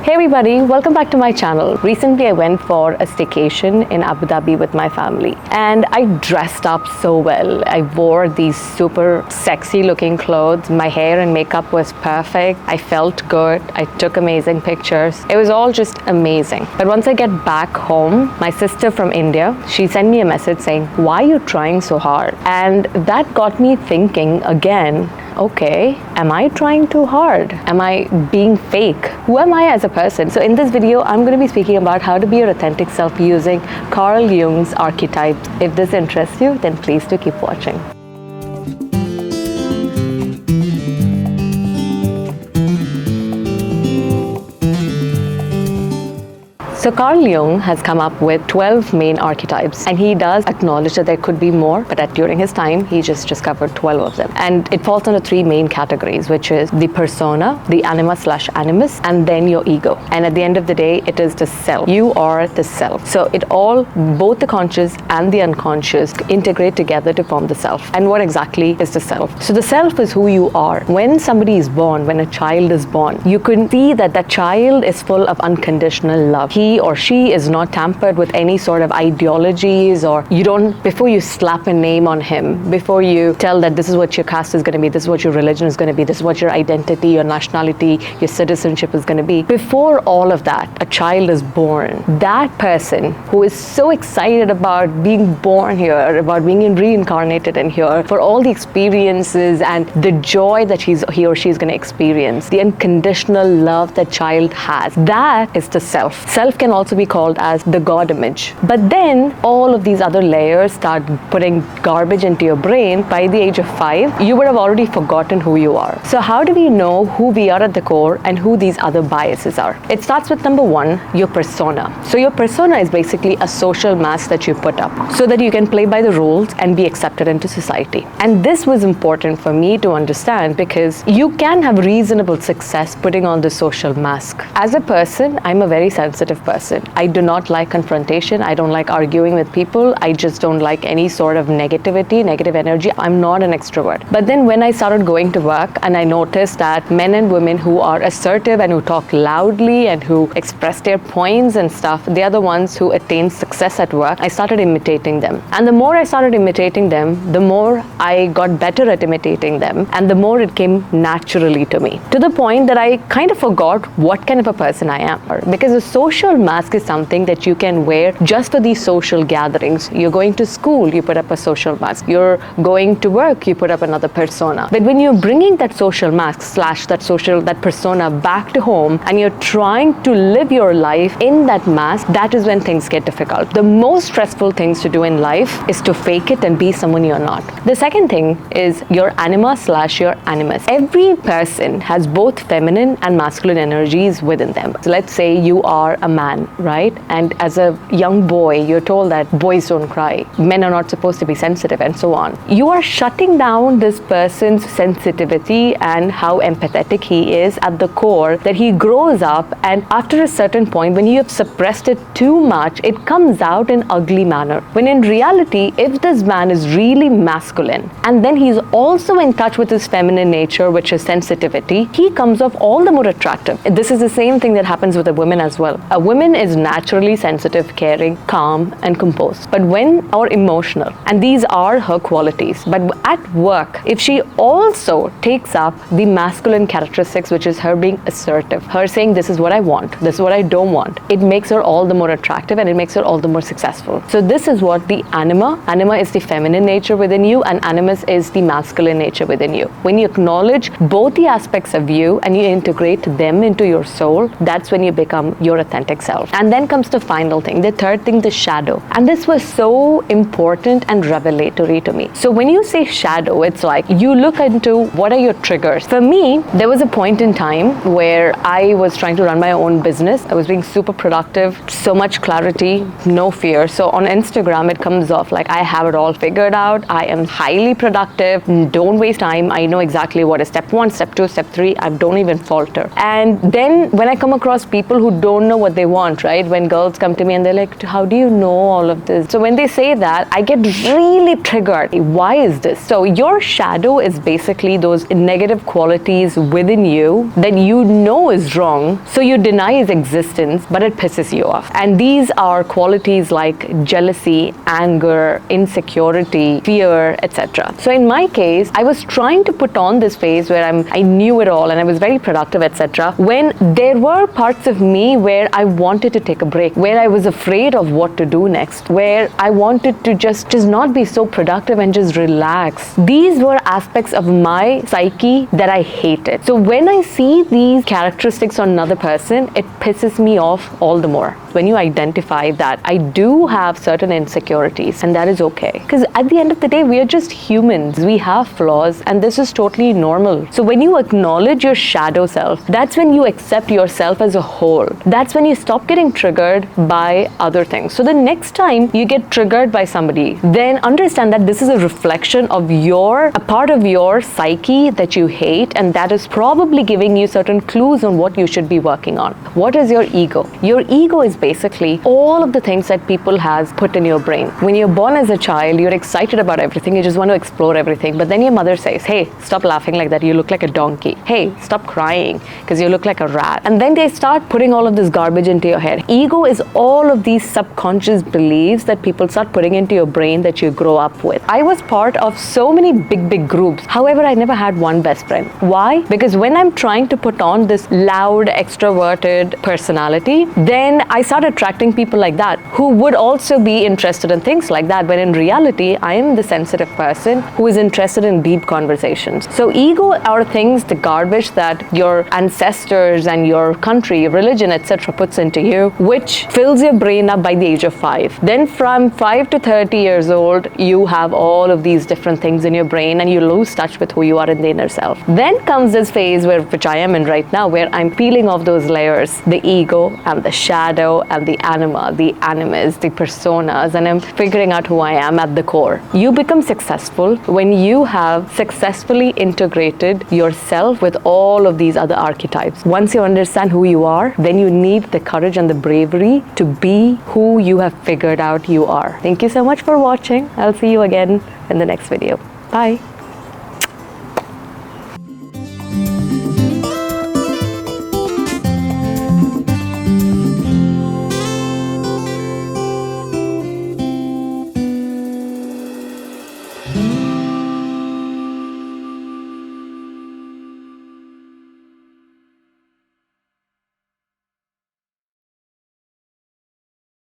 Hey everybody, welcome back to my channel. Recently I went for a staycation in Abu Dhabi with my family and I dressed up so well. I wore these super sexy looking clothes. My hair and makeup was perfect. I felt good. I took amazing pictures. It was all just amazing. But once I get back home, my sister from India, she sent me a message saying, "Why are you trying so hard?" And that got me thinking again, okay, am I trying too hard? Am I being fake? Who am I as a person? So in this video, I'm going to be speaking about how to be your authentic self using Carl Jung's Archetypes. If this interests you, then please do keep watching. So Carl Jung has come up with 12 main archetypes, and he does acknowledge that there could be more, but during his time, he just discovered 12 of them. And it falls under three main categories, which is the persona, the anima/animus, and then your ego. And at the end of the day, it is the self. You are the self. So it all, both the conscious and the unconscious, integrate together to form the self. And what exactly is the self? So the self is who you are. When somebody is born, when a child is born, you can see that that child is full of unconditional love. He or she is not tampered with any sort of ideologies, or you don't, before you slap a name on him, before you tell that this is what your caste is going to be, this is what your religion is going to be, this is what your identity, your nationality, your citizenship is going to be. Before all of that, a child is born. That person who is so excited about being born here, about being reincarnated in here, for all the experiences and the joy that he or she is going to experience, the unconditional love that child has, that is the self. Self can also be called as the God image. But then all of these other layers start putting garbage into your brain. By the age of 5, you would have already forgotten who you are. So how do we know who we are at the core and who these other biases are? It starts with number 1, your persona. So your persona is basically a social mask that you put up so that you can play by the rules and be accepted into society. And this was important for me to understand, because you can have reasonable success putting on the social mask. As a person, I'm a very sensitive person. I do not like confrontation. I don't like arguing with people. I just don't like any sort of negativity, negative energy. I'm not an extrovert. But then when I started going to work and I noticed that men and women who are assertive and who talk loudly and who express their points and stuff, they are the ones who attain success at work. I started imitating them. And the more I started imitating them, the more I got better at imitating them, and the more it came naturally to me. To the point that I kind of forgot what kind of a person I am. Because a social mask is something that you can wear just for these social gatherings. You're going to school, you put up a social mask. You're going to work, you put up another persona. But when you're bringing that social mask / that persona back to home, and you're trying to live your life in that mask, that is when things get difficult. The most stressful things to do in life is to fake it and be someone you're not. The second thing is your anima / your animus. Every person has both feminine and masculine energies within them. So let's say you are a man, right? And as a young boy, you're told that boys don't cry, men are not supposed to be sensitive, and so on. You are shutting down this person's sensitivity and how empathetic he is at the core, that he grows up, and after a certain point, when you have suppressed it too much, it comes out in ugly manner. When in reality, if this man is really masculine, and then he's also in touch with his feminine nature, which is sensitivity, he comes off all the more attractive. This is the same thing that happens with a woman as well. A woman is naturally sensitive, caring, calm, and composed. But or emotional, and these are her qualities. But at work, if she also takes up the masculine characteristics, which is her being assertive, her saying, this is what I want, this is what I don't want, it makes her all the more attractive, and it makes her all the more successful. So this is what the anima is the feminine nature within you, and animus is the masculine nature within you. When you acknowledge both the aspects of you and you integrate them into your soul, that's when you become your authentic self. And then comes the final thing, the third thing, the shadow. And this was so important and revelatory to me. So when you say shadow, it's like you look into what are your triggers. For me, there was a point in time where I was trying to run my own business. I was being super productive, so much clarity, no fear. So on Instagram, it comes off like I have it all figured out. I am highly productive. Don't waste time. I know exactly what is step 1, step 2, step 3. I don't even falter. And then when I come across people who don't know what they want, right? When girls come to me and they're like, how do you know all of this? So when they say that, I get really triggered. Why is this? So your shadow is basically those negative qualities within you that you know is wrong, so you deny its existence, but it pisses you off. And these are qualities like jealousy, anger, insecurity, fear, etc. So in my case, I was trying to put on this phase where I knew it all and I was very productive, etc. when there were parts of me where I wanted to take a break, where I was afraid of what to do next, where I wanted to just not be so productive and just relax. These were aspects of my psyche that I hated. So when I see these characteristics on another person, it pisses me off all the more. When you identify that I do have certain insecurities, and that is okay. Because at the end of the day, we are just humans. We have flaws, and this is totally normal. So when you acknowledge your shadow self, that's when you accept yourself as a whole. That's when you stop getting triggered by other things. So the next time you get triggered by somebody, then understand that this is a reflection of a part of your psyche that you hate, and that is probably giving you certain clues on what you should be working on. What is your ego? Your ego is basically all of the things that people has put in your brain. When you're born as a child, you're excited about everything. You just want to explore everything. But then your mother says, hey, stop laughing like that. You look like a donkey. Hey, stop crying because you look like a rat. And then they start putting all of this garbage into your head. Ego is all of these subconscious beliefs that people start putting into your brain that you grow up with. I was part of so many big groups. However, I never had one best friend. Why? Because when I'm trying to put on this loud, extroverted personality, then I start attracting people like that who would also be interested in things like that, when in reality, I am the sensitive person who is interested in deep conversations. So ego are things, the garbage that your ancestors and your country, your religion, etc. puts into you, which fills your brain up by the age of 5. Then from 5 to 30 years old, you have all of these different things in your brain and you lose touch with who you are in the inner self. Then comes this phase which I am in right now, where I'm peeling off those layers, the ego and the shadow and the anima, the animus, the personas, and I'm figuring out who I am at the core. You become successful when you have successfully integrated yourself with all of these other archetypes. Once you understand who you are, then you need the courage and the bravery to be who you have figured out you are. Thank you so much for watching. I'll see you again in the next video. Bye.